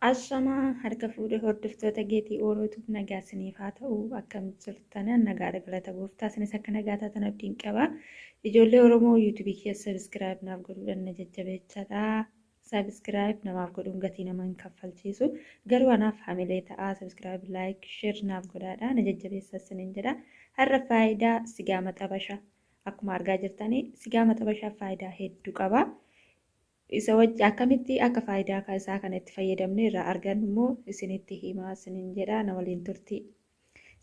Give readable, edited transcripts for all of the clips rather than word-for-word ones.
Ashamaa harka fuudhee hordoftoota geetii oolootuuf nagaa isiniif haa ta'u akkam jirtan nagaadha galata gooftaa isinis akka nagaa taatan abdiin qaba. Ijoollee Oromoo yuutuubii keessa sabiskiraayib naaf godhuudhaan na jajjabeechadha. Sabiskiraayib namaaf godhuun gatii nama hin kaffalchiisu. Garuu anaaf hamilee ta'aa sabiskiraayib laayik sheer naaf godhaadha na jajjabeessa isiniin jedha. Har'a faayidaa sigaa maxabashaa akkuma argaa jirtanii sigaa maxabashaa faayidaa hedduu qaba. Isa wajji akkamitti akka faayidaa isaa kanatti fayyadamne irraa argannu immoo isinitti himaa isiniin jedha na waliin turtii.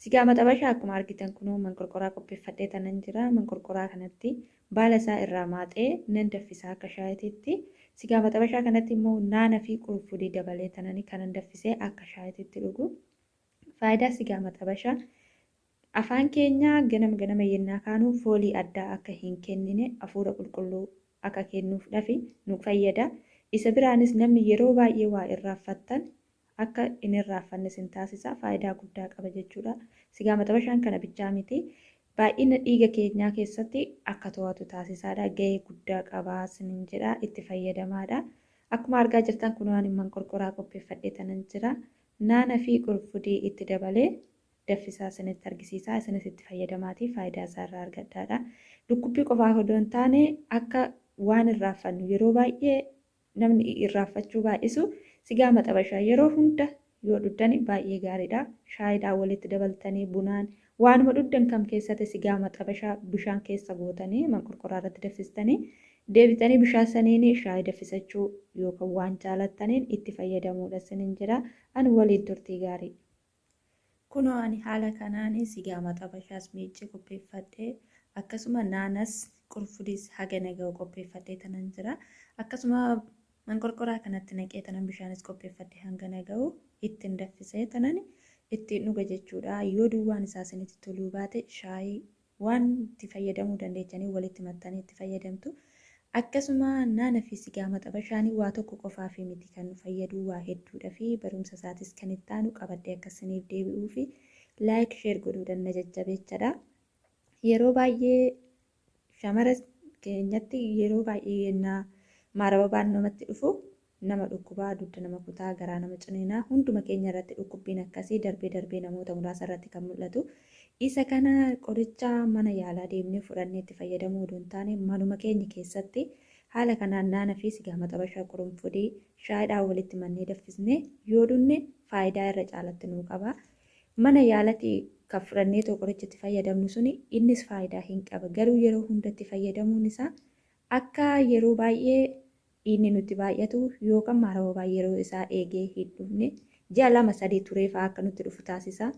Sigaa maxabashaa akkuma argitan kunoo manqorqoraa qopheeffadhee tanan jira. Manqorqoraa kanatti baala isaa irraa maaxee nan daffisaa akka shaayitiitti. Sigaa maxabashaa kanatti immoo naana fi qurufudii dabalee tananii kanan daffisee akka shaayitiitti dhugu. Faayidaa sigaa maxabashaa afaan keenya ganama yennaa kaanuu foolii addaa akka hin kennine hafuura qulqulluu akka kennuuf dhafi nu fayyada. Isa biraanis namni yeroo baay'ee waa irraanfattan akka inni irraanfanne sin taasisa. Faayidaa guddaa qaba jechuudha. Sigaa maxabashaan kana bichaa miti. Baay'ina dhiiga keenyaa keessatti akka to'atu taasisaadha. Gahee guddaa qabaa sinin jedha itti fayyadamaadha. Akkuma argaa jirtan kunoo manqorqoraa qopheeffadhee tanan jira. Naana fi qurufudii itti dabalee daffisaa isinitti argisiisaa isinis itti fayyadamaatii faayidaa isaarraa argadhaadha. Dhukkubbii qofaa odoo hin taane akka waan irraanfannu yeroo baay'ee namni irraanfachuu baay'isu sigaa maxabashaa yeroo hunda yoo dhugdan baay'ee gaariidha. Shaayiidhaan walitti dabaltanii bunaan waanuma dhugdan kam keessatti sigaa maxabashaa bishaan keessa gootanii manqorqoraa irratti daffistanii deebitanii bishaan saniin shaayii daffisachuu yookaan waan jaalattaniin itti fayyadamuudha isiniin jedha. Ani waliin turtii gaarii. Kunoo ani haala kanaan sigaa maxabashaas miicee qopheeffadhee akkasuma naanas qurfudiis haga naga'u qopheeffadhee tanan jira. Akkasuma manqorqoraa kanatti naqee tanan bishaanis qopheeffadhee hanga naga'u ittiin daffisee tanan ittiin dhuga jechuudha. Yoo duwwaan isaa isinitti toluu baate shaayii waan itti fayyadamuu dandeechanii walitti maxxanii itti fayyadamtu. Akkasuma naana fi sigaa maxabashaan waa tokko qofaaf miti kan nu fayyadu waa hedduudha fi barumsa isaatis kan itti aanu qabadhee akkasiniif deebi'uu fi laayik sheer godhuudhaan na jajjabeechadha. Yeroo baay'ee shamara keenyatti yeroo baay'ee yennaa maarababaan namatti dhufu nama dhukkubaa dugda nama kutaa garaa nama ciniinaa hunduma keenya irratti dhukkubbiin akkasii darbee namoota muraasa irratti kan mul'atu. Isa kana qoricha mana yaalaa deemnee fudhannee itti fayyadamuu odoo hin taane manuma keenya keessatti haala kanaan naana fi sigaa maxabashaa qurunfudii shaayiidhaan walitti mannee daffisnee yoo dhunne faayidaa irra caalatti nuu qaba. Mana yaalatti kan fudhannee qoricha itti fayyadamnu suni innis faayidaa hin qaba. Garuu yeroo hundatti fayyadamuun isaa akka yeroo baay'ee inni nutti baay'atu yookaan maarababaa yeroo isaa eegee hin dhufne ji'a 2-3 turee fa'aa akka nutti dhufu taasisa.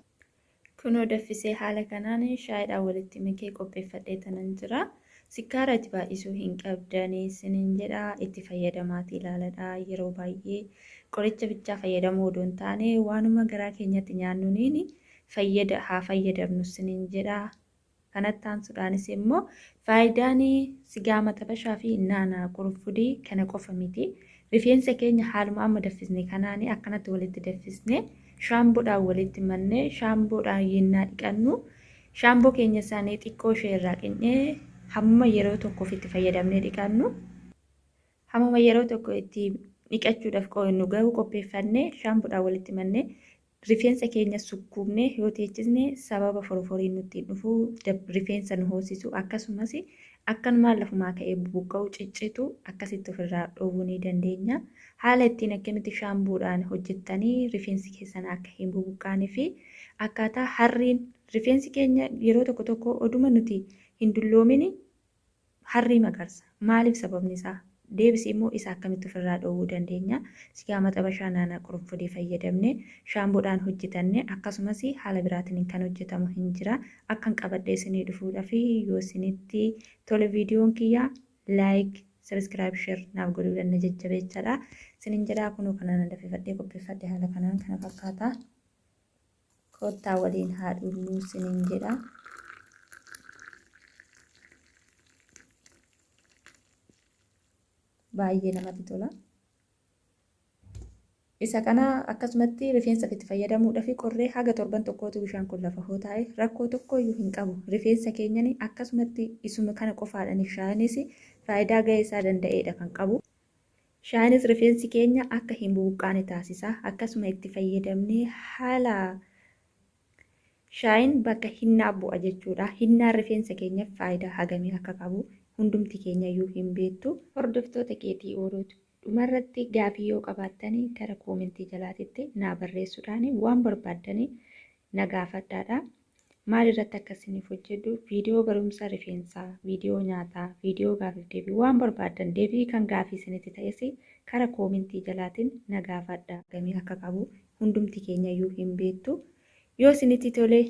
Kunoo daffisee haala kanaan shaayiidhaan walitti makee qopheeffadhee tanan jira. Sikkaara itti baay'isuu hin qabdanii sinin jedha itti fayyadamaatii ilaaladha. Yeroo baay'ee qoricha bichaa fayyadamuu odoo hin taane waanuma garaa keenyatti nyaannuun haa fayyadamnu sinin jedha. Kanatti aansuudhaanis immoo faayidaan sigaa maxabashaa fi naana qurufudii kana qofa miti. Rifeensa keenya haaluma amma daffisne kanaan akkanatti walitti daffisne shaamboodhaan walitti mannee shaamboodhaan yennaa dhiqannu shaamboo keenya isaanii xiqqoo ishee irraa qinnee hammuma yeroo tokkoof itti fayyadamnee dhiqannu hammuma yeroo tokko itti dhiqachuudhaaf nu gahu qopheeffannee shaamboodhaan walitti mannee rifeensa keenya sukkuumnee yoo teechisne sababa forforiin nutti dhufu rifeensa nu hoosisu akkasumas akkanumaan lafumaa ka'ee bubuqqa'u ciccitu akkasitti ofirraa dhoowwuu ni dandeenya. Haala ittiin akkamitti shaamboodhaan hojjettanii rifeensi keessan akka hin bubuqqaanee fi akkaataa harriin rifeensi keenya yeroo tokko oduma nuti hin dulloomin harrii magarsa. Maaliif sababni isaa? Deebisee immoo isa akkamitti ofirraa dhoowwuu dandeenya? Sigaa maxabashaa naana qurufudii fayyadamne shaamboodhaan hojjetanne akkasumas haala biraatiin kan hojjetamu hin jira. Akkan qabadhee isinii dhufuudhaaf yoo isinitti tole viidiyoon kiyya laayik sabiskiraayib sheer naaf godhuudhaan na jajjabeechadha. Isinin jedhaa kunoo kanaan dafifadhee qopheeffadhee haala kanaan kana fakkaata. Koottaa waliin haa dhugnu isinin jedha. Baay'ee namatti tola. Isa kana akkasumatti rifeensa itti fayyadamuudhaaf qorree haga torban tokkootu bishaan kun lafa hoo taa'e rakkoo tokko iyyuu hin qabu. Rifeensa keenyani akkasumatti isuma kana qofaadhaan shaayinis faayidaa gahee isaa danda'eedha kan qabu. Shaayinis rifeensi keenya akka hin buuqqaane taasisa. Akkasuma itti fayyadamnee haala shaayin bakka hinnaa bu'a jechuudha. Hinnaan rifeensa keenyaaf faayidaa hagamii akka qabu hundumti keenya iyyuu hin beektu. Hordoftoota keetii ooluutu dhumarratti gaafii yoo qabaattanii gara koomentii jalaatitti naa barreessuudhaan waan barbaaddanii na gaafadhaadha. Maal irratti akkasiniif hojjedhu viidiyoo barumsa rifeensaa, viidiyoo nyaataa, viidiyoo gaafiif deebii waan barbaaddan deebii kan gaafii isinitti ta'es gara koomentii jalaatiin na gaafadha. Hagamii akka qabu hundumti keenya iyyuu hin beektu. Yoo isinitti tole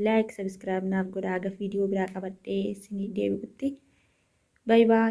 like, subscribe naaf godhaa. Aga viidiyoo biraa qabadhee isinii deebi'utti. Bye bye.